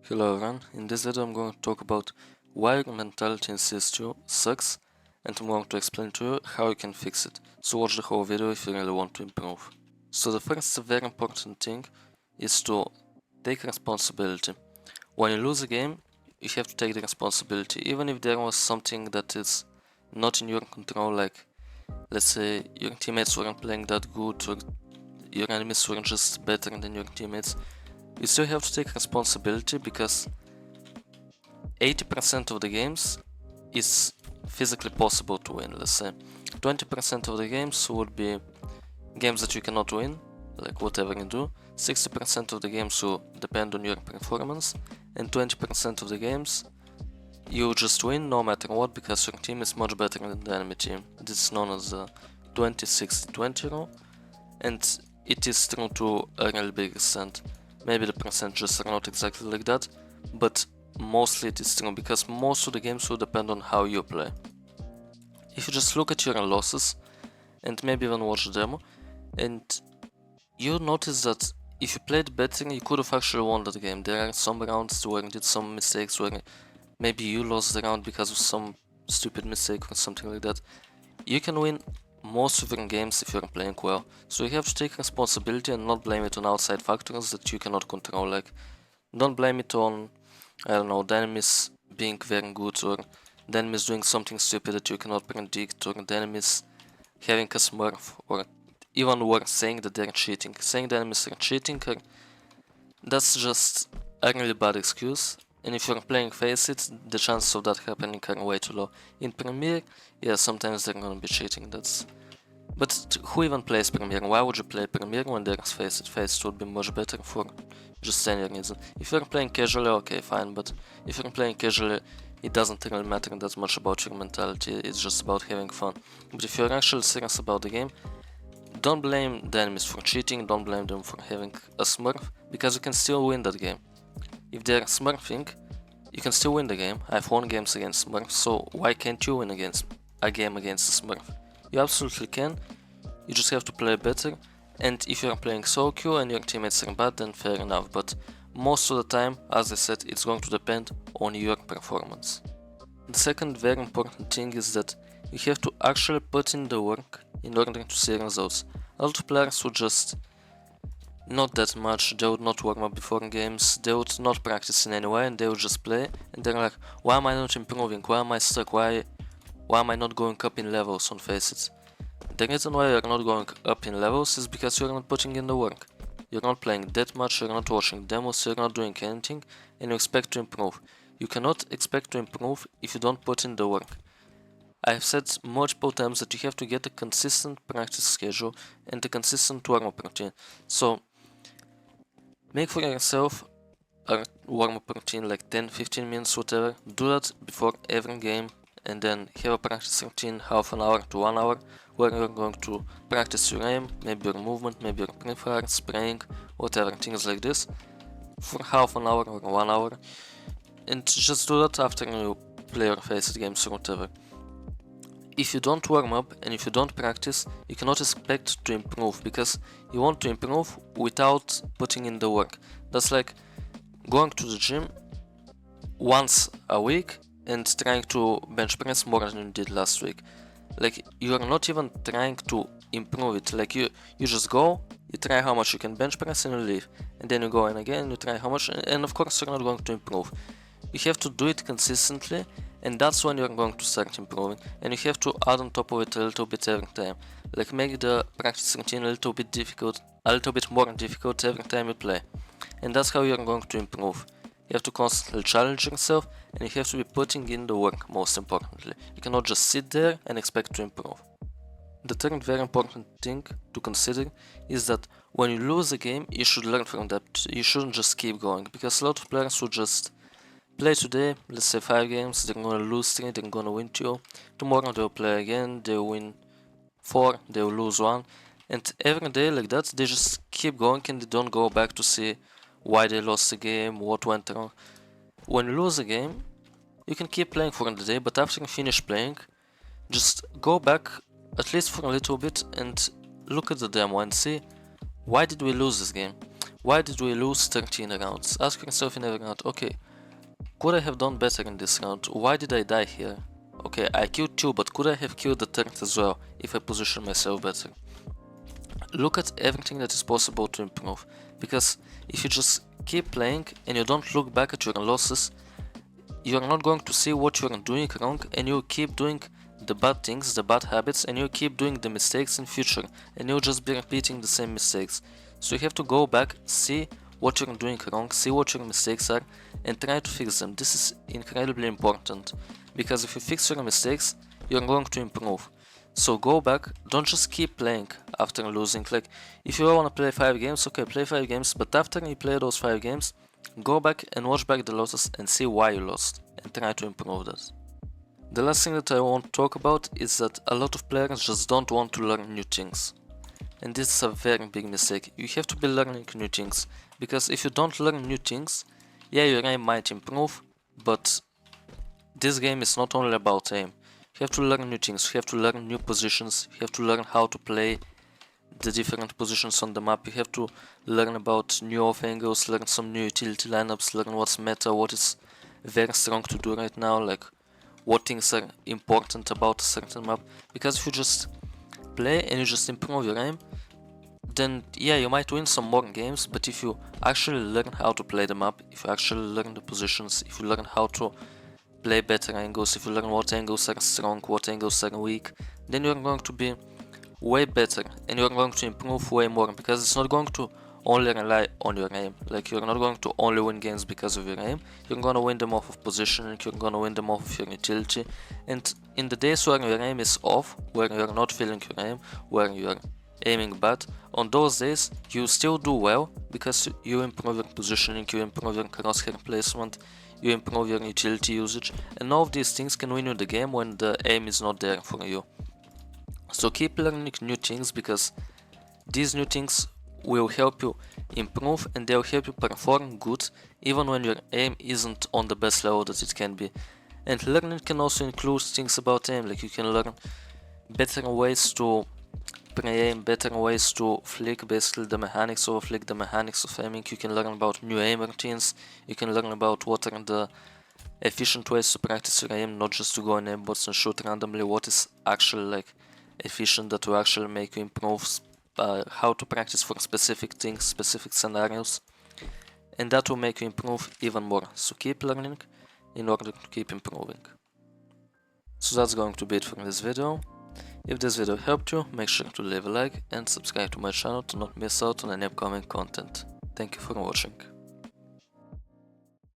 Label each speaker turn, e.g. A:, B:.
A: Hello everyone, in this video I'm going to talk about why your mentality in CS2 sucks, and I'm going to explain to you how you can fix it, so watch the whole video if you really want to improve. So the first very important thing is to take responsibility. When you lose a game, you have to take the responsibility, even if there was something that is not in your control, like let's say your teammates weren't playing that good or your enemies were just better than your teammates. You still have to take responsibility because 80% of the games is physically possible to win, let's say. 20% of the games would be games that you cannot win, like whatever you do. 60% of the games will depend on your performance, and 20% of the games you just win no matter what because your team is much better than the enemy team. This is known as the 20-60-20 rule, and it is true to a really big extent. Maybe the percentages are not exactly like that, but mostly it is true because most of the games will depend on how you play. If you just look at your losses and maybe even watch the demo, and you notice that if you played better, you could have actually won that game. There are some rounds where you did some mistakes where maybe you lost the round because of some stupid mistake or something like that. You can win most of your games if you're playing well, so you have to take responsibility and not blame it on outside factors that you cannot control. Like, don't blame it on, I don't know, the enemies being very good, or the enemies doing something stupid that you cannot predict, or the enemies having a smurf, or even worse, saying that they're cheating. Saying the enemies are cheating, that's just a really bad excuse. And if you're playing Face It, the chances of that happening are way too low. In Premiere, yeah, sometimes they're gonna be cheating, but who even plays Premiere? Why would you play Premiere when there's Face It? Face It would be much better for just any reason. If you're playing casually, okay, fine, but if you're playing casually, it doesn't really matter that much about your mentality, it's just about having fun. But if you're actually serious about the game, don't blame the enemies for cheating, don't blame them for having a smurf, because you can still win that game. If they're smurfing, you can still win the game. I've won games against smurfs, so why can't you win a game against a smurf? You absolutely can, you just have to play better, and if you're playing solo queue and your teammates are bad, then fair enough, but most of the time, as I said, it's going to depend on your performance. The second very important thing is that you have to actually put in the work in order to see results. A lot of players would just not that much, they would not warm up before games, they would not practice in any way, and they would just play, and they're like, why am I not improving, why am I stuck, why am I not going up in levels on Face It? The reason why you're not going up in levels is because you're not putting in the work. You're not playing that much, you're not watching demos, you're not doing anything, and you expect to improve. You cannot expect to improve if you don't put in the work. I've said multiple times that you have to get a consistent practice schedule and a consistent warm-up routine. So make for yourself a warm-up routine like 10-15 minutes, whatever. Do that before every game, and then have a practice routine half an hour to 1 hour where you're going to practice your aim, maybe your movement, maybe your pre-fire, spraying, whatever, things like this for half an hour or 1 hour, and just do that after you play your Face It games or whatever. If you don't warm up and if you don't practice, you cannot expect to improve, because you want to improve without putting in the work. That's like going to the gym once a week and trying to bench press more than you did last week. Like, you are not even trying to improve it. Like, you just go, you try how much you can bench press and you leave, and then you go in again, you try how much, and of course you're not going to improve. You have to do it consistently, and that's when you're going to start improving, and you have to add on top of it a little bit every time. Like, make the practice routine a little bit more difficult every time you play, and that's how you're going to improve. You have to constantly challenge yourself, and you have to be putting in the work, most importantly. You cannot just sit there and expect to improve. The third very important thing to consider is that when you lose a game, you should learn from that. You shouldn't just keep going, because a lot of players will just play today, let's say 5 games, they're gonna lose 3, they're gonna win 2. Tomorrow they'll play again, they'll win 4, they'll lose 1. And every day like that, they just keep going and they don't go back to see why they lost the game, what went wrong. When you lose a game, you can keep playing for the day, but after you finish playing, just go back at least for a little bit and look at the demo and see, why did we lose this game? why did we lose 13 rounds? Ask yourself in every round, okay, could I have done better in this round? Why did I die here? Okay, I killed 2, but could I have killed the 3rd as well if I positioned myself better? Look at everything that is possible to improve, because if you just keep playing and you don't look back at your losses, you are not going to see what you are doing wrong, and you keep doing the bad things, the bad habits, and you keep doing the mistakes in future, and you'll just be repeating the same mistakes. So you have to go back, see what you're doing wrong, see what your mistakes are, and try to fix them. This is incredibly important, because if you fix your mistakes, you're going to improve. So go back, don't just keep playing after losing. Like, if you want to play 5 games, okay, play 5 games, but after you play those 5 games, go back and watch back the losses and see why you lost, and try to improve that. The last thing that I want to talk about is that a lot of players just don't want to learn new things. And this is a very big mistake. You have to be learning new things, because if you don't learn new things, yeah, your aim might improve, but this game is not only about aim. You have to learn new things, you have to learn new positions, you have to learn how to play the different positions on the map, you have to learn about new off angles, learn some new utility lineups, learn what's meta, what is very strong to do right now, like what things are important about a certain map. Because if you just play and you just improve your aim, then yeah, you might win some more games, but if you actually learn how to play the map, if you actually learn the positions, if you learn how to play better angles, if you learn what angles are strong, what angles are weak, then you're going to be way better and you're going to improve way more, because it's not going to only rely on your aim. Like, you're not going to only win games because of your aim, you're going to win them off of positioning, you're going to win them off of your utility. And in the days where your aim is off, where you're not feeling your aim, where you're aiming bad, on those days you still do well, because you improve your positioning, you improve your crosshair placement, you improve your utility usage, and all of these things can win you the game when the aim is not there for you. So keep learning new things, because these new things will help you improve and they'll help you perform good even when your aim isn't on the best level that it can be. And learning can also include things about aim, like you can learn better ways to pre-aim, better ways to flick, basically the mechanics of flick, the mechanics of aiming. You can learn about new aim routines, you can learn about what are the efficient ways to practice your aim, not just to go in aimbots and shoot randomly, what is actually like efficient that will actually make you improve, how to practice for specific things, specific scenarios, and that will make you improve even more. So keep learning in order to keep improving. So that's going to be it for this video. If this video helped you, make sure to leave a like and subscribe to my channel to not miss out on any upcoming content. Thank you for watching.